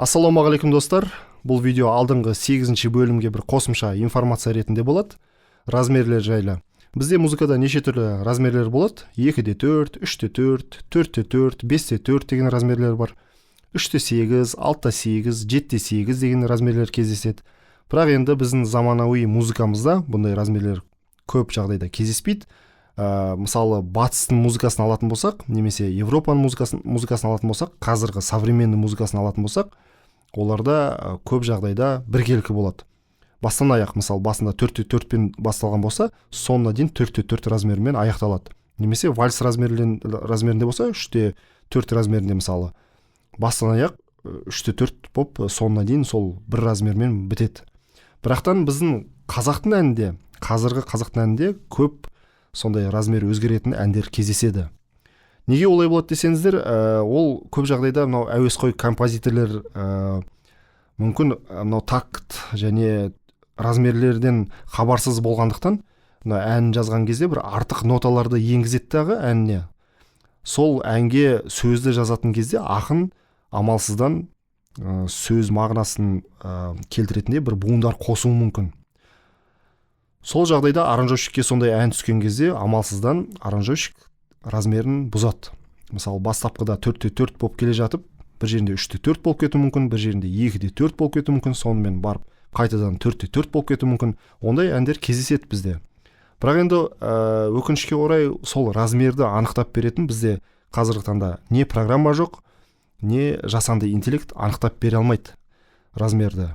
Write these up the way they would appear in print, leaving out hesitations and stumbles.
Ассалаумағалейкум достар. Бұл видео алдыңғы 8-ші бөлімге бір қосымша информация ретінде болады. Размерлер жайлы. Бізде музыкада неше түрлі размерлер болады? 2-4, 3-4, 4-4, 5-4 деген размерлер бар. 3-8, 6-8, 7-8 деген размерлер кездеседі. Бірақ енді біздің заманауи музыкамызда бұндай размерлер көп жағдайда кездеспейді. Мысалы батыстың музыкасын алатын болсақ, немесе Европаның музыкасын алатын болсақ, қазіргі современный музыкасын алатын болсақ, оларда көп жағдайда біркелкі болады. Бастан аяқ, мысалы басында 4-4-пен басталған болса, соңына дейін 4-4 размермен аяқталады. Немесе вальс размерінде болса, 3-4 размерінде мысалы. Бастан аяқ 3-4 боп, соңына дейін сол бір размермен бітеді. Бірақтан біздің қазақтың әнінде, қазіргі қазақтың әнінде көп сондай размер өзгеретін әндер кездеседі. Неге олай болады десеңіздер, ол көп жағдайда мынау әуесқой композиторлар мүмкін мынау такт және размерлерден хабарсыз болғандықтан, ән жазған кезде бір артық ноталарды енгізеді дағы әніне. Сол әнге сөзді жазатын кезде ақын амалсыздан сөз мағынасын келтіретінде бір буындар қосуы мүмкін. Сол жағдайда аранжировщикке сондай ән түскен кезде амалсыздан аранжировщик размерін бұзады. Мысалы бастапқыда 4-4 болып келе жатып, бір жерінде 3-4 болып кетуі мүмкін, бір жерінде 2-4 болып кетуі мүмкін, сонымен барып қайтадан 4-4 болып кетуі мүмкін. Ондай әндер кездеседі бізде. Бірақ енді өкінішке орай сол размерді анықтап беретін бізде қазіргі таңда не программа жоқ, не жасанды интеллект анықтап бере алмайды размерді.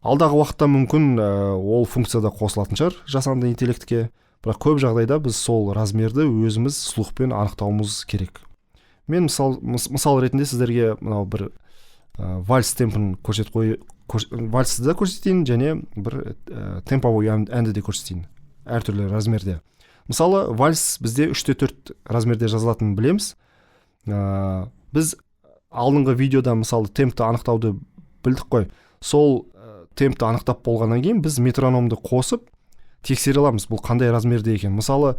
Алдағы уақытта мүмкін ол функцияда қосылатын шығар жасанды интеллектке, бірақ көп жағдайда біз сол размерді өзіміз слухпен анықтауымыз керек. Мен мысал ретінде сіздерге мынау бір вальс темпін вальсті де көрсетейін, және бір темповой әнді де көрсетейін, әртүрлі размерде. Мысалы, вальс бізде 3-4 размерде жазылатынын білеміз. Біз алдыңғы видеода мысалы темпті анықтауды білдік қой. Сол темпті анықтап болғаннан кейін біз метрономды қосып тексере аламыз, бұл қандай размерде екен. Мысалы,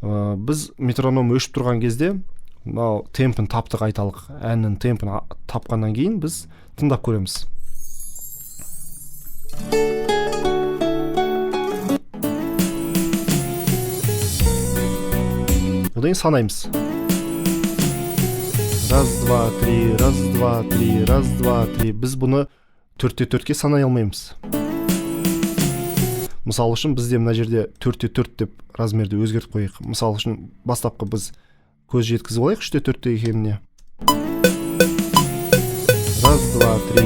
біз метроном өшіп тұрған кезде мынау темпін таптық айталық, әннің темпін тапқаннан кейін біз тыңдап көреміз. Одан санаймыз. Раз, два, три, раз, два, три, раз, два, три. Біз бұны 4-4-ке санай алмаймыз. Мысалы үшін бізде мына жерде 4-4 деп размерді өзгертіп қойық. Мысалы үшін бастапқы біз көз жеткізіп алайық 3-4 екеніне. Раз, два, три.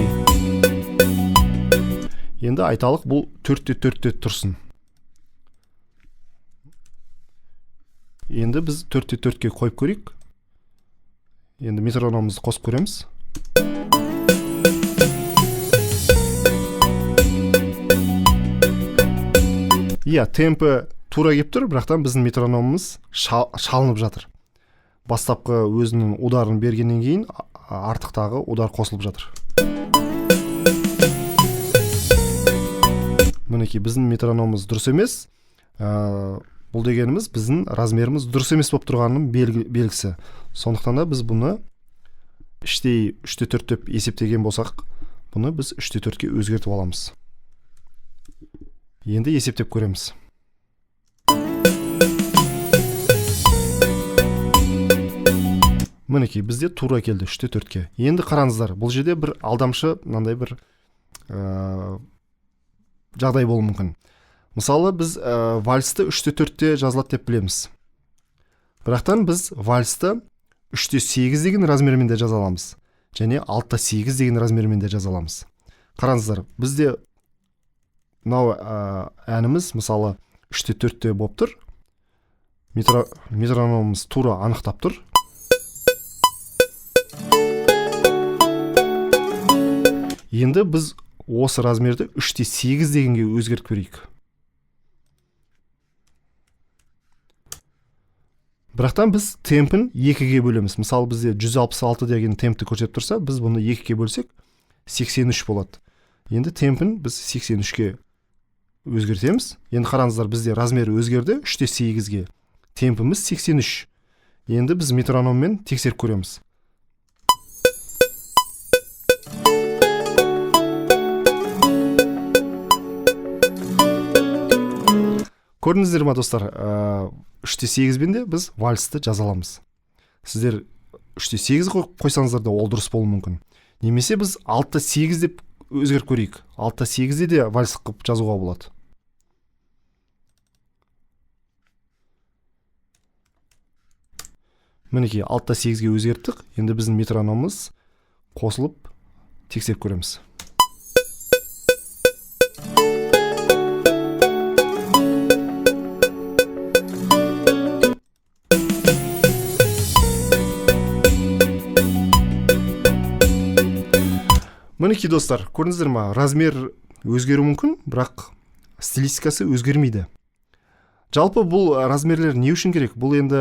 Енді айталық бұл 4-4-те тұрсын. Енді біз 4-4-ке қойып көрейік. Енді метрономымызды қосып көреміз. Темпі тура кеп тұр, бірақтан біздің метрономымыз шалынып жатыр. Бастапқы өзінің ударын бергеннен кейін артықтағы удар қосылып жатыр. Мінекей біздің метрономымыз дұрыс емес. Бұл дегеніміз біздің размеріміз дұрыс емес болып тұрғанның белгісі. Сондықтан да біз бұны іштей 3-4 деп есептеген болсақ, бұны біз 3-4-ке өзгертіп аламыз. Енді есептеп көреміз. Мінекей бізде тура келді 3-4-ке. Енді қараңыздар, бұл жерде бір алдамшы мынандай бір жағдай болуы мүмкін. Мысалы, біз вальсті 3-4-те жазылады деп білеміз. Бірақтан біз вальсті 3-8 деген размермен де жаза аламыз, және 6-8 деген размермен де жаза аламыз. Қараңыздар, бізде мынау әніміз мысалы 3-4-те болып тұр. Метрономымыз тура анықтап тұр. Енді біз осы размерді 3-8 дегенге өзгертіп көрейік. Бірақтан біз темпін 2-ге бөлеміз. Мысалы бізде 166 деген темпті көрсетіп тұрса, біз бұны 2-ге бөлсек 83 болады. Енді темпін біз 83-ке өзгертеміз. Енді қараңыздар, бізде размері өзгерді 3-8-ге. Темпіміз 83. Енді біз метрономмен тексеріп көреміз. Көрдіңіздер ма достар, 3-8 де біз вальсті жаза аламыз. Сіздер 3-8 қойсаңыздар да ол дұрыс болуы мүмкін. Немесе біз 6-8 деп өзгеріп көрейік. 6-8 де вальс қылып жазуға болады. Мінекей 6-8-ге өзгерттік. Енді біздің метрономымыз қосылып тексеріп көреміз. Мінекей достар, көрдіңіздер ма, размер өзгеру мүмкін, бірақ стилистикасы өзгермейді. Жалпы бұл размерлер не үшін керек? Бұл енді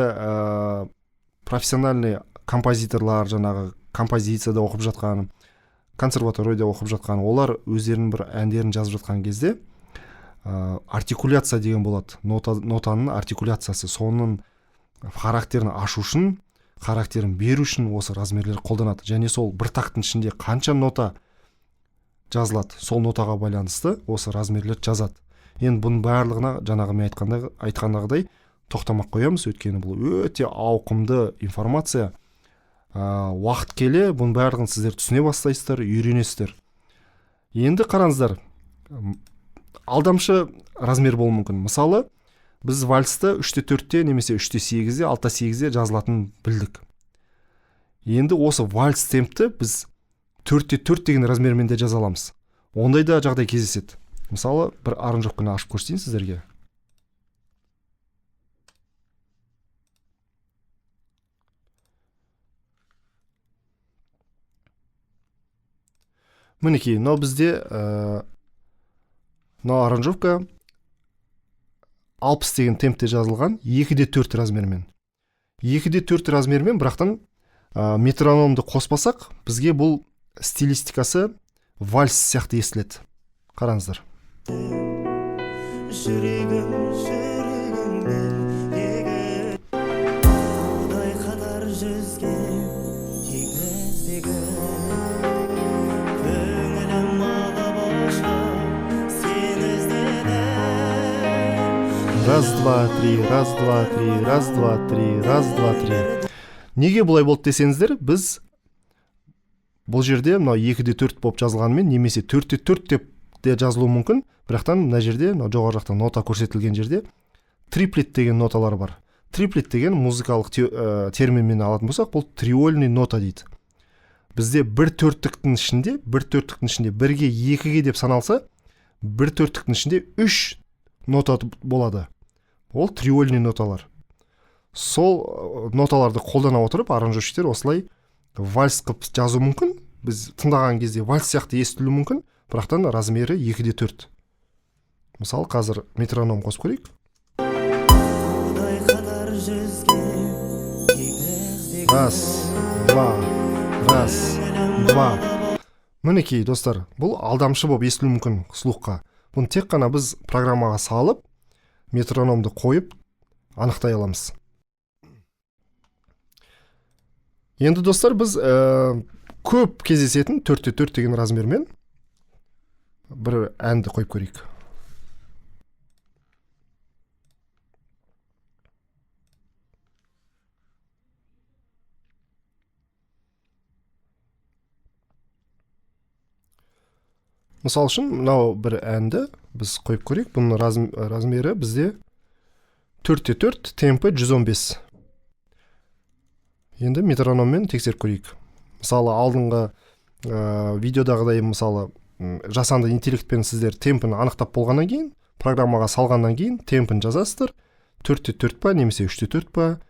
профессиональный композиторлар, жаңағы композицияда оқып жатқан, консерваторияда оқып жатқан, олар өздерінің бір әндерін жазып жатқан кезде артикуляция деген болады. Нотаның артикуляциясы, соның характерін ашу үшін, характерін беру үшін осы размерлер қолданады. Және сол бір тактың ішінде қанша нота жазылады, сол нотаға байланысты осы размерлер жазады. Енді бұның барлығына жаңағы мен айтқандағыдай тоқтамақ қоямыз, өйткені бұл өте ауқымды информация. Уақыт келе бұның барлығын сіздер түсіне бастайсыздар, үйренесіздер. Енді қараңыздар, алдамшы размер болуы мүмкін. Мысалы, біз вальсті 3-4-те немесе 3-8-де, 6-8-де жазылатын білдік. Енді осы вальс темпті біз 4-4 деген размермен де жаза аламыз. Ондай да жағдай кездеседі. Мысалы, бір аранжировканы ашып көрсетейін сіздерге. Мінекей, мынау бізде мынау аранжировка 60 деген темпте жазылған 2-4 размермен. 2-4 размермен, бірақтан метрономды қоспасақ, бізге бұл стилистикасы вальс сияқты естіледі. Қараңыздар. Раз, два, три, раз, два, три, раз, два, три, раз, два, три. Неге бұлай болды десеңіздер, біз бұл жерде мынау 2-4 болып жазылғанымен, немесе 4-4 деп де жазылуы мүмкін. Бірақтан мына жерде, жоғары жақта нота көрсетілген жерде триплет деген ноталар бар. Триплет деген музыкалық терминмен алатын болсақ, бұл триольный нота дейді. Бізде бір төрттіктің ішінде, 1-ге 2-ге деп саналса, бір төрттіктің ішінде 3 нота болады. Ол триольный ноталар. Сол ноталарды қолдана отырып, аранжировщиктер осылай вальс қылып жазу мүмкін. Біз тыңдаған кезде вальс сияқты естілуі мүмкін, бірақтан размері 2-4. Мысалы, қазір метроном қосып көрейік. Раз, два. Мінекей, достар, бұл алдамшы болып естілуі мүмкін слухқа. Бұны тек қана біз программаға салып, метрономды қойып, анықтай аламыз. Енді достар, біз көп кездесетін 4-4 деген размермен бір әнді қойып көрейік. Мысал үшін, мынау бір әнді біз қойып көрейік. Бұның размері бізде 4-4, темпі 115. Енді метрономмен тексеріп көрейік. Мысалы, алдыңғы видеодағыдай, мысалы, жасанды интеллектпен сіздер темпін анықтап болғаннан кейін, программаға салғаннан кейін темпін жазасыздар. 4-4 па, немесе 3-4 па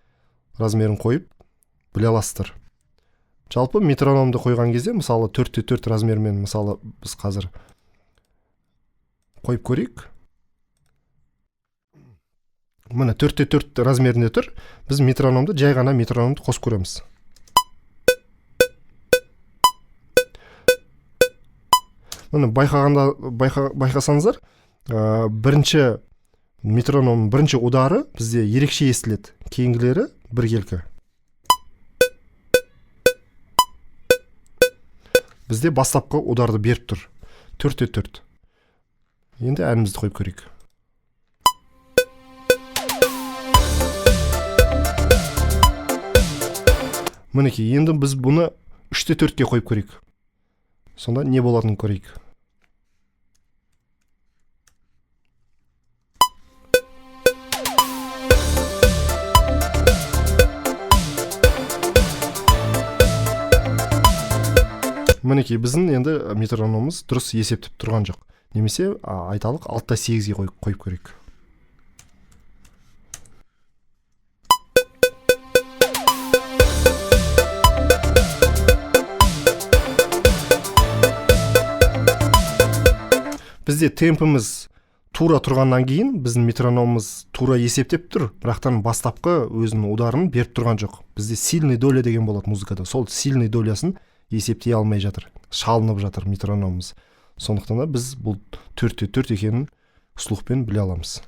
размерін қойып біле аласыздар. Жалпы метрономды қойған кезде, мысалы, 4-4 размермен, мысалы, біз қазір қойып көрейік. Мына 4-4 размерінде тұр. Біз метрономды, жай ғана метрономды қосып көреміз. Мына байқасаңыздар, бірінші метрономның бірінші удары бізде ерекше естіледі. Кейінгілері біркелкі. Бізде бастапқы ударды беріп тұр. 4-4. Енді әнімізді қойып көрейік. Мінекей, енді біз бұны 3/4-ке қойып көрейік. Сонда не болатынын көрейік. Мінекей, біздің енді метрономымыз дұрыс есептеп тұрған жоқ. Немесе айталық 6/8-ге қойып көрейік. Бізде темпіміз тура тұрғаннан кейін біздің метрономымыз тура есептеп тұр, бірақтан бастапқы өзінің ударын беріп тұрған жоқ. Бізде сильный доля деген болады музыкада. Сол сильный долясын есептей алмай жатыр, шалынып жатыр метрономымыз. Сондықтан да біз бұл 4/4 екенін слухпен біле аламыз.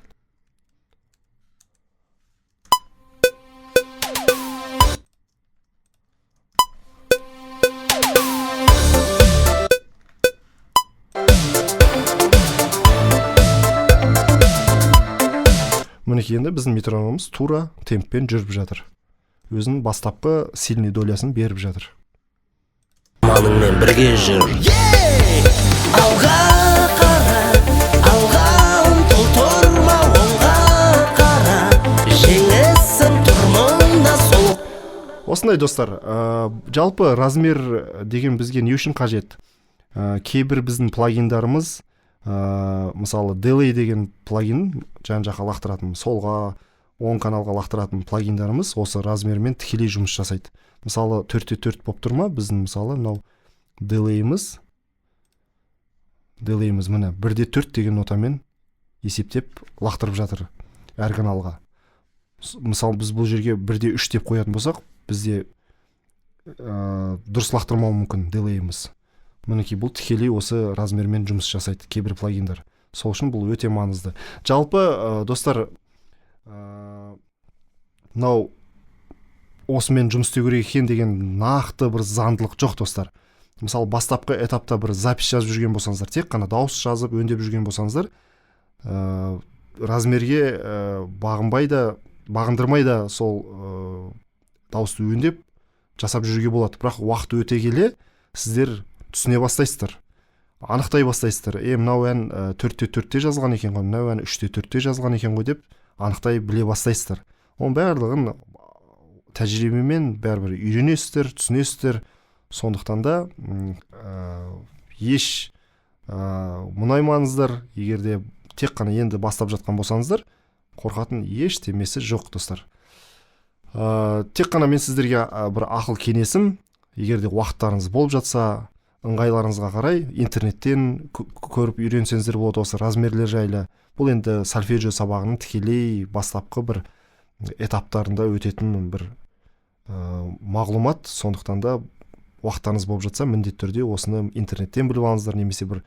Мінекей, енді біздің метрономымыз тура темппен жүріп жатыр. Өзінің бастапқы сильный долясын беріп жатыр. Малыңмен бірге жүр. Алға қара, алға ұмтыл, тұрма оңға қара, жеңесің тұрмында сол. Осындай достар, жалпы размер деген бізге не үшін қажет? Кейбір біздің плагиндарымыз, мысалы Delay деген плагин, жан-жаққа лақтыратын, солға, оң каналға лақтыратын плагиндарымыз осы размермен тікелей жұмыс жасайды. Мысалы 4/4 болып тұрма, біздің мысалы мынау Delay'imiz міне 1/4 деген нотамен есептеп лақтырып жатыр әр каналға. Мысалы біз бұл жерге 1/3 деп қоятын болсақ, бізде дұрыс лақтырмауы мүмкін Delay'imiz. Мінекей, бұл тікелей осы размермен жұмыс жасайды кейбір плагиндар. Сол үшін бұл өте маңызды. Жалпы достар, мынау осымен жұмыс істеу керек екен деген нақты бір заңдылық жоқ достар. Мысалы бастапқы этапта бір запись жазып жүрген болсаңыздар, тек қана дауыс жазып өңдеп жүрген болсаңыздар, размерге бағындырмай да сол дауысты өңдеп жасап жүруге болады. Бірақ уақыт өте келе сіздер түсіне бастайсыздар, анықтай бастайсыздар. Мынау ән 4/4-те жазылған екен ғой, мынау ән 3/4-те жазылған екен ғой деп анықтай біле бастайсыздар. Оның барлығын тәжірибемен бәрібір үйренесіздер, түсінесіздер. Сондықтан да еш мұнаймаңыздар. Егерде тек қана енді бастап жатқан болсаңыздар, қорқатын еш темесі жоқ достар. Тек қана мен сіздерге бір ақыл кеңесім, егерде уақыттарыңыз болып жатса, ыңғайларыңызға қарай интернеттен көріп үйренсеңіздер болады осы размерлер жайлы. Бұл енді сольфеджио сабағының тікелей бастапқы бір этаптарында өтетін бір мағлұмат. Сондықтан да уақыттарыңыз болып жатса, міндетті түрде осыны интернеттен біліп алыңыздар, немесе бір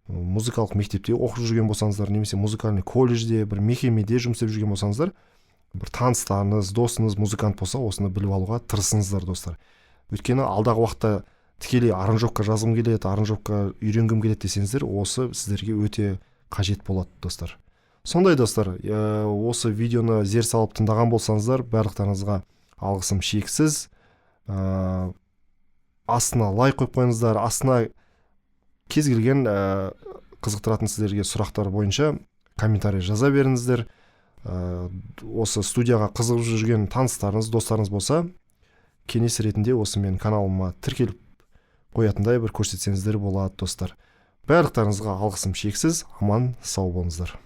музыкалық мектепте оқып жүрген болсаңыздар, немесе музыкальный колледжде, бір мекемеде жұмыс істеп жүрген болсаңыздар, бір таныстарыңыз, досыңыз музыкант болса, осыны біліп алуға тырысыңыздар достар. Өйткені алдағы уақытта тікелей аранжировка жазғым келеді, аранжировка үйренгім келеді десеңіздер, осы сіздерге өте қажет болады достар. Сондай достар, осы видеоны зер салып тыңдаған болсаңыздар, барлықтарыңызға алғысым шексіз. Астына лайк қойып қойыңыздар, астына кез келген қызықтыратын сіздерге сұрақтар бойынша комментарий жаза беріңіздер. Осы студияға қызығып жүрген таныстарыңыз, достарыңыз болса, кеңес ретінде осы мен каналыма тіркеліп қоятындай бір көрсетсеңіздер болады достар. Барлықтарыңызға алғысым шексіз, аман сау болыңыздар.